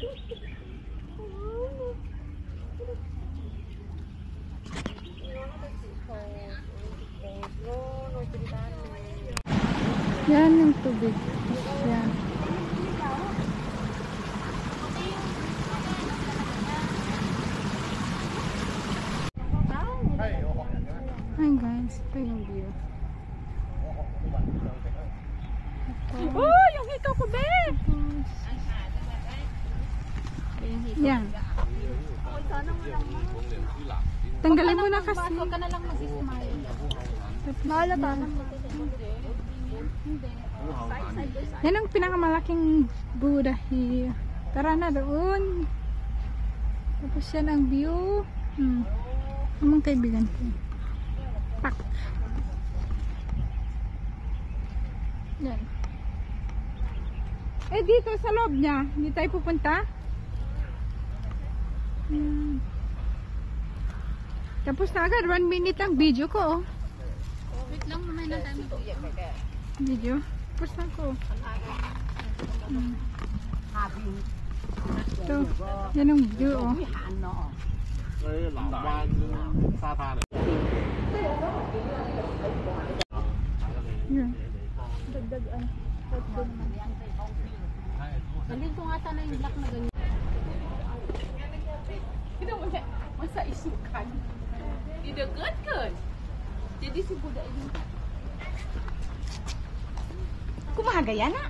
Yan yung tubig. Yan. Hi guys, ito yung view. Oh, yung hikaw ko, be! Yan. Tanggalin mo na kasi. Huwag ka na lang mag-smile. Mahalata. Yan ang pinakamalaking Buddha here. Tara na doon. Tapos yan ang view. Amang kaibigan ko. Pak. Yan. Eh dito sa loob niya, hindi tayo pupunta. Yan. Tapos na agad, 1 minute ang video ko. Wait lang, mamay na tayo. Video? Tapos na ko. Ito, yan ang view oh. Yan. Dagdagan. Nandito nga sana yung black na ganyan. Kita mo siya, masa isukan. Didagat kan. Jadi si budak ini. Kumahagaya na.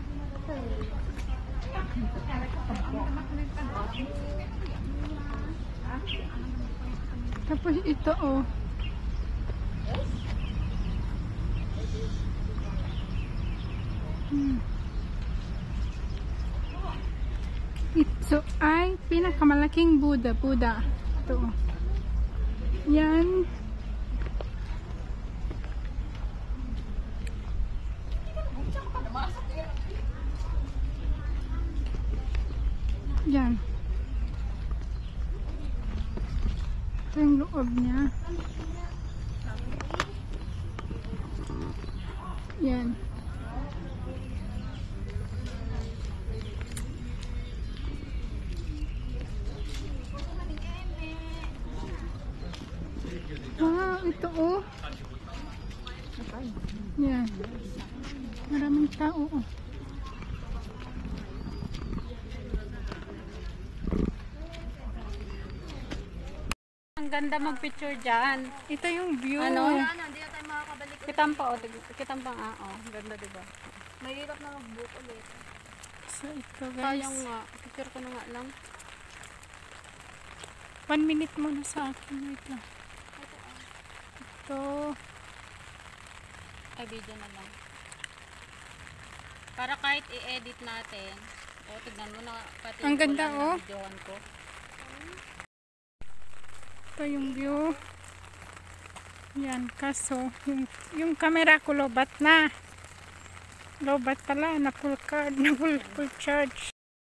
Tapos ito oh. Ito ay pinakamalaking Buddha. Ito. Yan. Yan. Ito yung loob niya. Yan. Wow, ito oh. Yan. Maraming tao oh. Ang ganda mag-picture dyan. Ito yung view. Ano? Hindi na tayo makakabalik. Kitampa o. Kitampa nga o. Ganda diba? Mahirap na mag-book ulit. So ito guys. Sayang nga. Picture ko na nga lang. 1 minute muna sa akin. Wait lang. Ito. Ay, video na lang. Para kahit i-edit natin. O, tignan mo na. Pati Ang ganda, oh. videoan ko. Ito yung view. Yan. Kaso, yung camera ko lobat na. Lobat pala. Na full card. Na full charge.